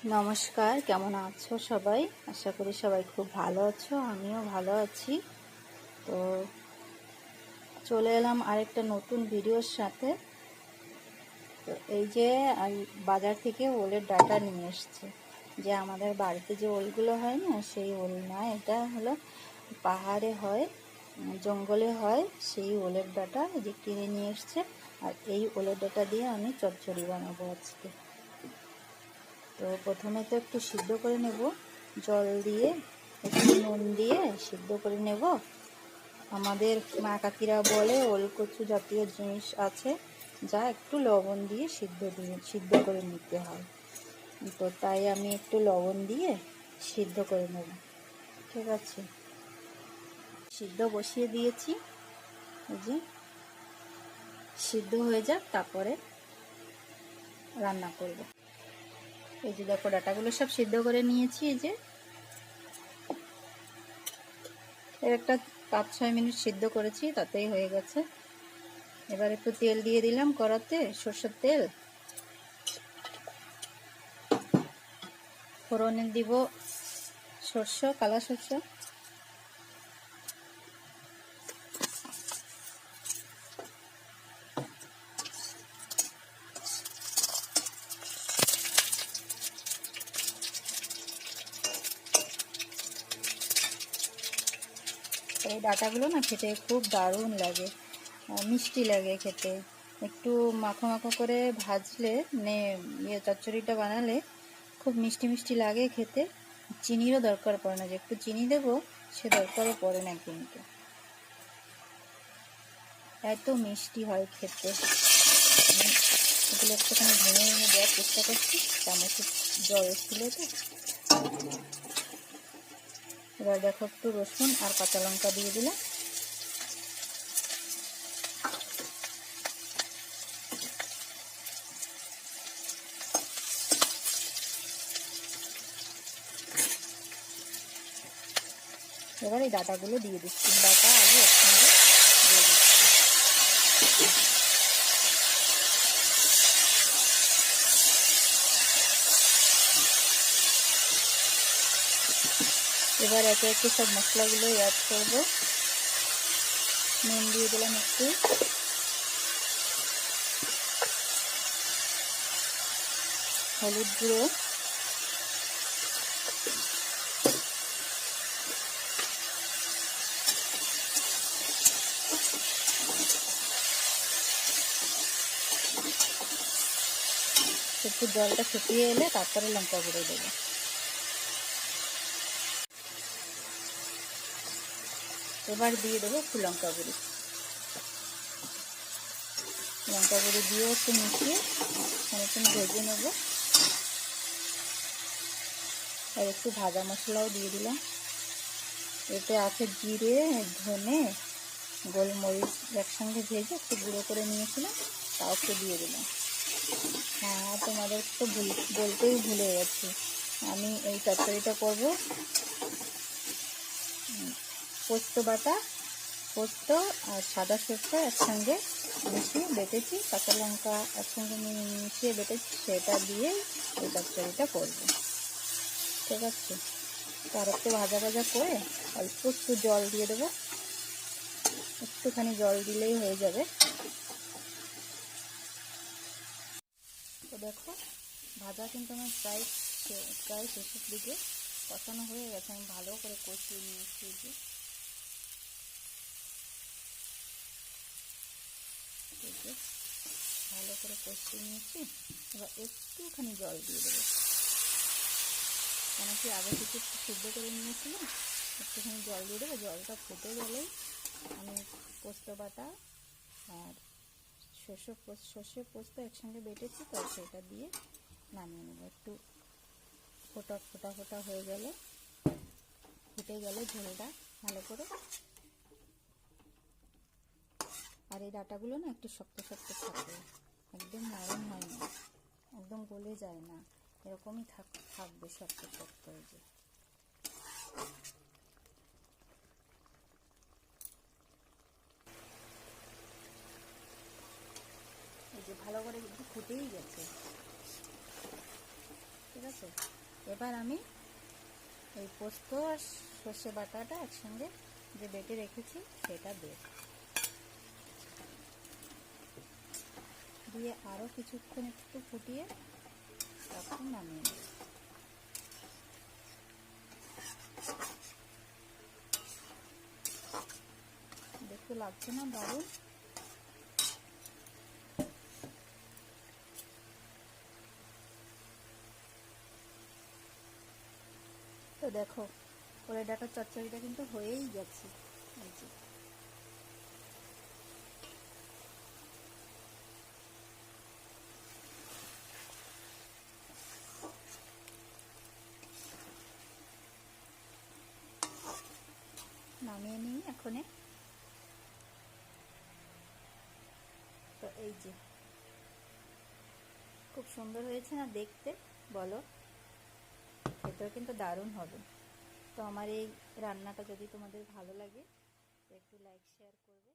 নমস্কার, কেমন আছো সবাই? আশা করি সবাই খুব ভালো আছো, আমিও ভালো আছি। তো চলে এলাম আরেকটা নতুন ভিডিওর সাথে। তো এই যে বাজার থেকে ওলের ডাটা নিয়ে এসেছে। যে আমাদের বাড়িতে যে ওলগুলো হয় না, সেই ওল না, এটা হলো পাহাড়ে হয়, জঙ্গলে হয় সেই ওলের ডাটা যে কিনে নিয়ে এসছে। আর এই ওলের ডাটা দিয়ে আমি চচ্চড়ি বানাবো আজকে। তো প্রথমে তো একটু সিদ্ধ করে নেব, জল দিয়ে একটু নুন দিয়ে সিদ্ধ করে নেব। আমাদের মা কাকিরা বলে ওলকচু জাতীয় জিনিস আছে যা একটু লবণ দিয়ে সিদ্ধ করে নিতে হয়। তো তাই আমি একটু লবণ দিয়ে সিদ্ধ করে নেব। ঠিক আছে, সিদ্ধ বসিয়ে দিয়েছি। এই যে সিদ্ধ হয়ে যাক, তারপরে রান্না করব। এই যে দেখো, ডাটাগুলো সব সিদ্ধ করে নিয়েছি। এই যে একটা 5-6 মিনিট সিদ্ধ করেছি, তাতেই হয়ে গেছে। এবার একটু তেল দিয়ে দিলাম কড়াতে, সরষের তেল। ফোড়নে দিব সরষে, কালা সরষে। এই ডাটাগুলো না খেতে খুব দারুণ লাগে, মিষ্টি লাগে খেতে। একটু মাখো মাখো করে ভাজলে, মানে চচ্চড়িটা বানালে খুব মিষ্টি মিষ্টি লাগে খেতে। চিনিরও দরকার পড়ে না, যে একটু চিনি দেবো সে দরকারও পড়ে না কিন্তু, এত মিষ্টি হয় খেতে। এগুলো একটুখানি ভেঙে ভেঙে দেওয়ার চেষ্টা করছি, চামচে জল ছিল তো। এবার দেখো, একটু রসুন আর কাঁচা লঙ্কা দিয়ে দিলাম। এবার এই ডাটাগুলো দিয়ে দিচ্ছি, ডাটা আলু একসঙ্গে দিয়ে দিচ্ছি। এবার একে একে সব মশলাগুলো অ্যাড করব। নুন দিয়ে দিলাম একটু, হলুদ গুঁড়ো, একটু জলটা শুকিয়ে এলে তারপরে লঙ্কা গুঁড়ো দেবো। এবার দিয়ে দেবো একটু লঙ্কা গুঁড়ি। লঙ্কা গুঁড়ি দিয়ে একটু মিশিয়ে অনেকক্ষণ ভেজে নেব। আর একটু ভাজা মশলাও দিয়ে দিলাম। এতে আছে জিরে, ধনে, গোলমরিচ একসঙ্গে ভেজে একটু গুঁড়ো করে নিয়েছিলাম, তাও একটু দিয়ে দিলাম। হ্যাঁ, তোমাদের তো বলতেই ভুলে গেছি, আমি এই তরকারিটা করব পোস্ত বাটা, পোস্ত আর সাদা সরষে একসঙ্গে মিশিয়ে বেটেছি, কাঁচা লঙ্কা একসঙ্গে মিশিয়ে বেটেছি, সেটা দিয়ে এই তরকারিটা করব। ঠিক আছে, তার একটু ভাজা ভাজা করে অল্প একটু জল দিয়ে দেবো। একটুখানি জল দিলেই হয়ে যাবে। তো দেখো, ভাজা কিন্তু আমার প্রায় শেষের দিকে, কষানো হয়ে গেছে। আমি ভালো করে কষিয়ে নিয়েছি। ভালো করে কষিয়ে নিয়েছি। এবার একটুখানি জল দিয়ে দেবো, কেন কি আগে কিছু একটু সিদ্ধ করে নিয়েছিলাম। একটুখানি জল দিয়ে দেবো, জলটা ফুটে গেলেই আমি পোস্ত বাটা আর সর্ষে পোস্ত একসঙ্গে বেটেছি, তো সেটা দিয়ে নামিয়ে নেবো। একটু ফোটা ফোটা ফোটা হয়ে গেলে, ফুটে গেলে ঝোলটা ভালো করে। আর এই ডাটাগুলো না একটু শক্ত শক্ত থাকে, একদম নরম হয় না, একদম গলে যায় না, এরকমই থাকবে শক্ত শক্ত। এই যে ভালো করে একটু ফুটেই গেছে। ঠিক আছে, এবার আমি এই পোস্ত আর সর্ষে বাটাটা একসঙ্গে যে বেটে রেখেছি সেটা দিয়ে আরও কিছুক্ষণ একটু ফুটিয়ে তখন নামিয়ে নেব। দেখতে লাগছে না দারুণ? তো দেখো কলাই ডাঁটার চচ্চড়িটা কিন্তু হয়েই গেছে। এই যে নামিয়ে নিই এখনে। তো এই যে খুব সুন্দর হয়েছে না দেখতে, বলো? খেতেও কিন্তু দারুণ হবে। তো আমার এই রান্নাটা যদি তোমাদের ভালো লাগে তো একটু লাইক শেয়ার করবে।